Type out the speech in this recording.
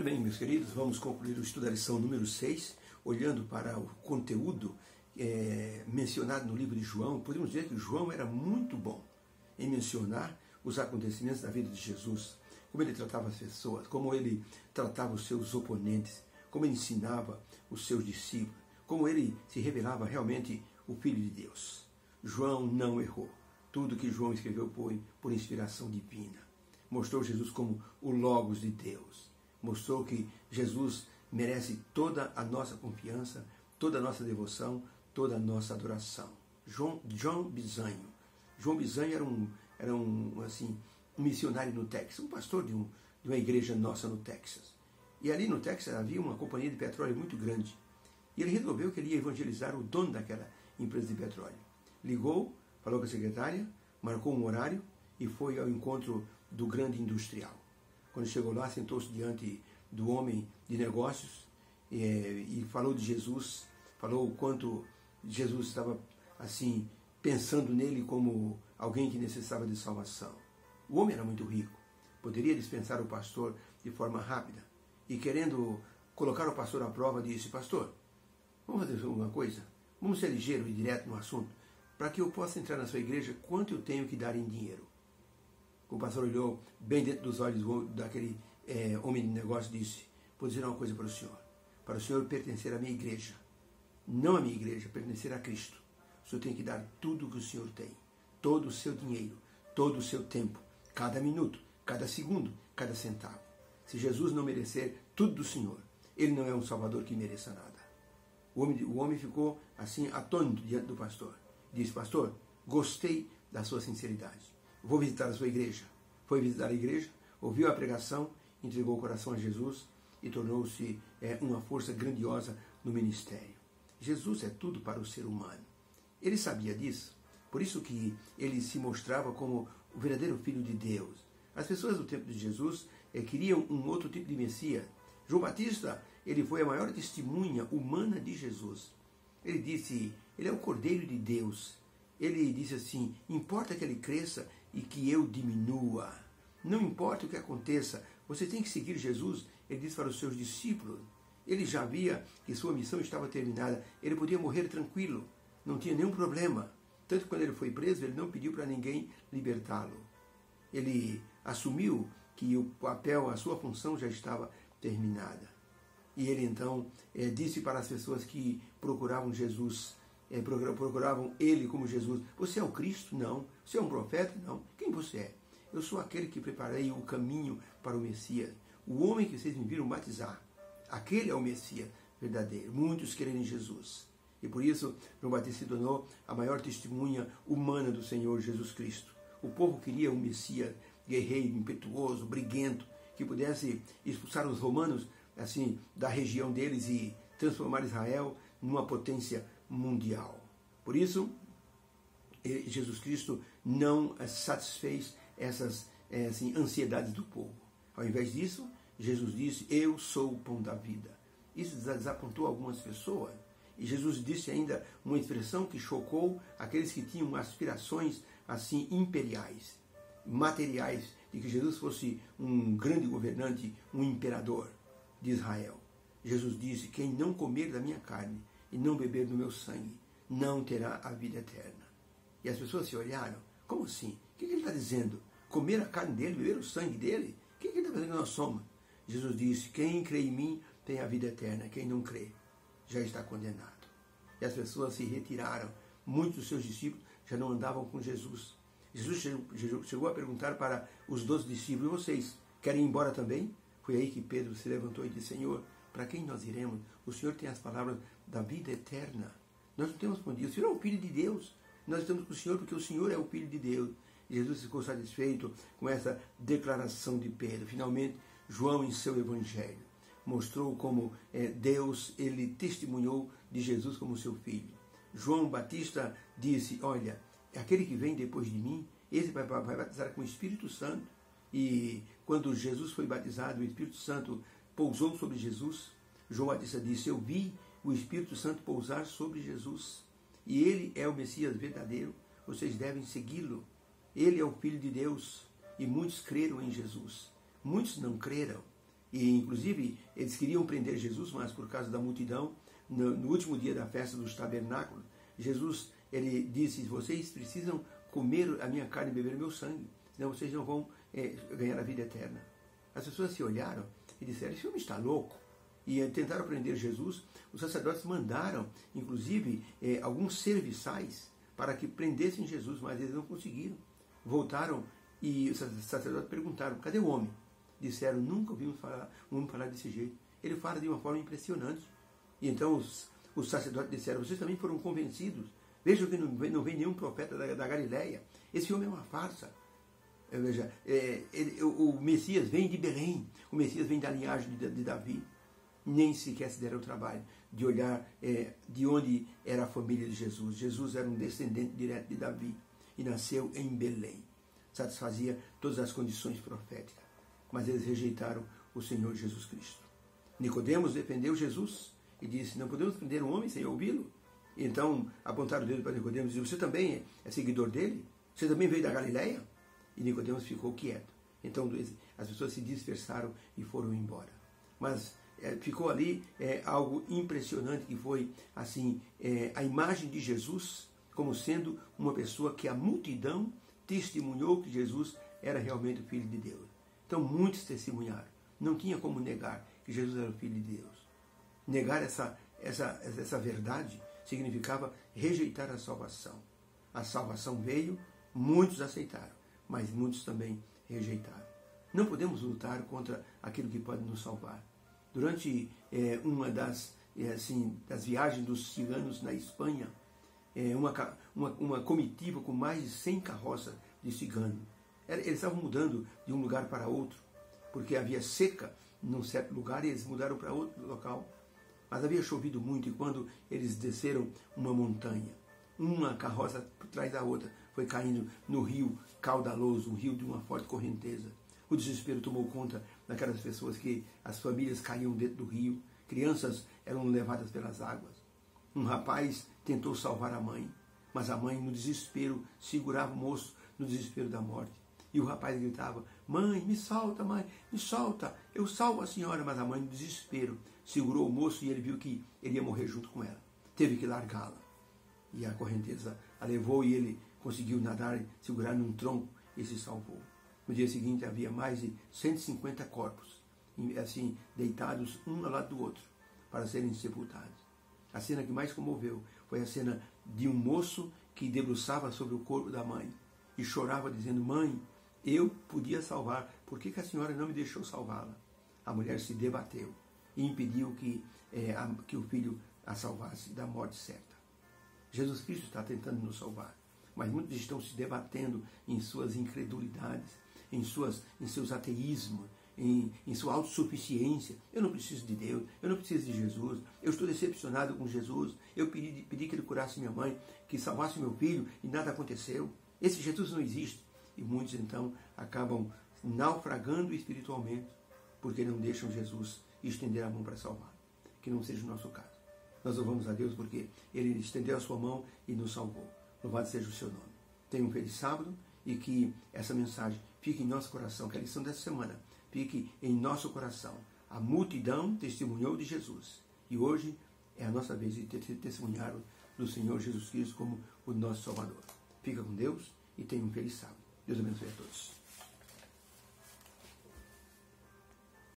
Muito bem, meus queridos, vamos concluir o estudo da lição número 6, olhando para o conteúdo mencionado no livro de João. Podemos dizer que João era muito bom em mencionar os acontecimentos da vida de Jesus, como ele tratava as pessoas, como ele tratava os seus oponentes, como ele ensinava os seus discípulos, como ele se revelava realmente o Filho de Deus. João não errou. Tudo que João escreveu foi por inspiração divina. Mostrou Jesus como o Logos de Deus. Mostrou que Jesus merece toda a nossa confiança, toda a nossa devoção, toda a nossa adoração. John Bisagno. João Bisagno era um missionário no Texas, um pastor de uma igreja nossa no Texas. E ali no Texas havia uma companhia de petróleo muito grande. E ele resolveu que ele ia evangelizar o dono daquela empresa de petróleo. Ligou, falou com a secretária, marcou um horário e foi ao encontro do grande industrial. Quando chegou lá, sentou-se diante do homem de negócios e falou de Jesus, falou o quanto Jesus estava assim pensando nele como alguém que necessitava de salvação. O homem era muito rico, poderia dispensar o pastor de forma rápida e, querendo colocar o pastor à prova, disse: pastor, vamos fazer alguma coisa? Vamos ser ligeiro e direto no assunto, para que eu possa entrar na sua igreja, quanto eu tenho que dar em dinheiro? O pastor olhou bem dentro dos olhos daquele homem de negócio e disse: vou dizer uma coisa para o senhor pertencer à minha igreja, não à minha igreja, pertencer a Cristo. O senhor tem que dar tudo o que o senhor tem, todo o seu dinheiro, todo o seu tempo, cada minuto, cada segundo, cada centavo. Se Jesus não merecer tudo do senhor, ele não é um salvador que mereça nada. O homem ficou assim atônito diante do pastor. Disse: pastor, gostei da sua sinceridade. Vou visitar a sua igreja. Foi visitar a igreja, ouviu a pregação, entregou o coração a Jesus e tornou-se uma força grandiosa no ministério. Jesus é tudo para o ser humano. Ele sabia disso, por isso que ele se mostrava como o verdadeiro Filho de Deus. As pessoas do tempo de Jesus queriam um outro tipo de Messias. João Batista, ele foi a maior testemunha humana de Jesus. Ele disse: ele é o Cordeiro de Deus. Ele disse assim: importa que ele cresça e que eu diminua. Não importa o que aconteça, você tem que seguir Jesus. Ele disse para os seus discípulos. Ele já via que sua missão estava terminada. Ele podia morrer tranquilo, não tinha nenhum problema. Tanto que quando ele foi preso, ele não pediu para ninguém libertá-lo. Ele assumiu que o papel, a sua função já estava terminada. E ele então disse para as pessoas que procuravam Jesus, procuravam ele como Jesus: você é o Cristo? Não. Você é um profeta? Não. Quem você é? Eu sou aquele que preparei o caminho para o Messias. O homem que vocês me viram batizar. Aquele é o Messias verdadeiro. Muitos querem Jesus. E por isso, João Batista se tornou a maior testemunha humana do Senhor Jesus Cristo. O povo queria um Messias guerreiro, impetuoso, briguento, que pudesse expulsar os romanos assim da região deles e transformar Israel numa potência mundial. Por isso, Jesus Cristo não satisfez essas ansiedades do povo. Ao invés disso, Jesus disse: eu sou o pão da vida. Isso desapontou algumas pessoas. E Jesus disse ainda uma expressão que chocou aqueles que tinham aspirações assim imperiais, materiais, de que Jesus fosse um grande governante, um imperador de Israel. Jesus disse: quem não comer da minha carne e não beber do meu sangue, não terá a vida eterna. E as pessoas se olharam: como assim? O que ele está dizendo? Comer a carne dele, beber o sangue dele? O que ele está fazendo que nós somos? Jesus disse: quem crê em mim tem a vida eterna, quem não crê já está condenado. E as pessoas se retiraram. Muitos dos seus discípulos já não andavam com Jesus. Jesus chegou a perguntar para os 12 discípulos: e vocês querem ir embora também? Foi aí que Pedro se levantou e disse: Senhor, para quem nós iremos? O Senhor tem as palavras da vida eterna. Nós não temos para onde ir. O Senhor é o Filho de Deus. Nós estamos com o Senhor porque o Senhor é o Filho de Deus. E Jesus ficou satisfeito com essa declaração de Pedro. Finalmente, João, em seu evangelho, mostrou como Deus, ele testemunhou de Jesus como seu filho. João Batista disse: olha, aquele que vem depois de mim, esse vai batizar com o Espírito Santo. E quando Jesus foi batizado, o Espírito Santo pousou sobre Jesus. João Batista disse: eu vi o Espírito Santo pousar sobre Jesus. E ele é o Messias verdadeiro. Vocês devem segui-lo. Ele é o Filho de Deus. E muitos creram em Jesus. Muitos não creram. E, inclusive, eles queriam prender Jesus, mas por causa da multidão, no último dia da festa dos tabernáculos, Jesus, ele disse, vocês precisam comer a minha carne e beber o meu sangue, senão vocês não vão ganhar a vida eterna. As pessoas se olharam e disseram, esse homem está louco. E tentaram prender Jesus. Os sacerdotes mandaram, inclusive, alguns serviçais para que prendessem Jesus, mas eles não conseguiram. Voltaram e os sacerdotes perguntaram, cadê o homem? Disseram, nunca ouvimos um homem falar desse jeito. Ele fala de uma forma impressionante. E então os sacerdotes disseram, vocês também foram convencidos? Vejam que não vem nenhum profeta da Galileia. Esse homem é uma farsa. Veja, o Messias vem de Belém. O Messias vem da linhagem de Davi. Nem sequer se deram o trabalho de olhar de onde era a família de Jesus. Jesus era um descendente direto de Davi e nasceu em Belém. Satisfazia todas as condições proféticas. Mas eles rejeitaram o Senhor Jesus Cristo. Nicodemos defendeu Jesus e disse, não podemos prender um homem sem ouvi-lo. Então apontaram o dedo para Nicodemos e disse, você também é seguidor dele? Você também veio da Galileia? E Nicodemos ficou quieto. Então as pessoas se dispersaram e foram embora. Mas ficou ali algo impressionante, que foi assim, a imagem de Jesus como sendo uma pessoa que a multidão testemunhou que Jesus era realmente o Filho de Deus. Então muitos testemunharam. Não tinha como negar que Jesus era o Filho de Deus. Negar essa verdade significava rejeitar a salvação. A salvação veio, muitos aceitaram, mas muitos também rejeitaram. Não podemos lutar contra aquilo que pode nos salvar. Durante uma das viagens dos ciganos na Espanha, uma comitiva com mais de 100 carroças de cigano. Eles estavam mudando de um lugar para outro, porque havia seca num certo lugar e eles mudaram para outro local. Mas havia chovido muito e quando eles desceram uma montanha, uma carroça por trás da outra foi caindo no rio caudaloso, um rio de uma forte correnteza. O desespero tomou conta daquelas pessoas, que as famílias caíam dentro do rio, crianças eram levadas pelas águas. Um rapaz tentou salvar a mãe, mas a mãe, no desespero, segurava o moço no desespero da morte. E o rapaz gritava, mãe, me solta, eu salvo a senhora. Mas a mãe, no desespero, segurou o moço e ele viu que ele ia morrer junto com ela. Teve que largá-la. E a correnteza a levou e ele conseguiu nadar, segurar num tronco e se salvou. No dia seguinte havia mais de 150 corpos, assim, deitados um ao lado do outro, para serem sepultados. A cena que mais comoveu foi a cena de um moço que debruçava sobre o corpo da mãe e chorava dizendo, mãe, eu podia salvar, por que a senhora não me deixou salvá-la? A mulher se debateu e impediu que o filho a salvasse da morte certa. Jesus Cristo está tentando nos salvar, mas muitos estão se debatendo em suas incredulidades, em seus ateísmos, em sua autossuficiência. Eu não preciso de Deus, eu não preciso de Jesus, eu estou decepcionado com Jesus, eu pedi que ele curasse minha mãe, que salvasse meu filho e nada aconteceu. Esse Jesus não existe. E muitos então acabam naufragando espiritualmente porque não deixam Jesus estender a mão para salvar. Que não seja o nosso caso. Nós louvamos a Deus porque Ele estendeu a sua mão e nos salvou. Louvado seja o seu nome. Tenha um feliz sábado e que essa mensagem fique em nosso coração, que a lição dessa semana fique em nosso coração. A multidão testemunhou de Jesus e hoje é a nossa vez de testemunhar do Senhor Jesus Cristo como o nosso Salvador. Fica com Deus e tenha um feliz sábado. Deus abençoe a todos.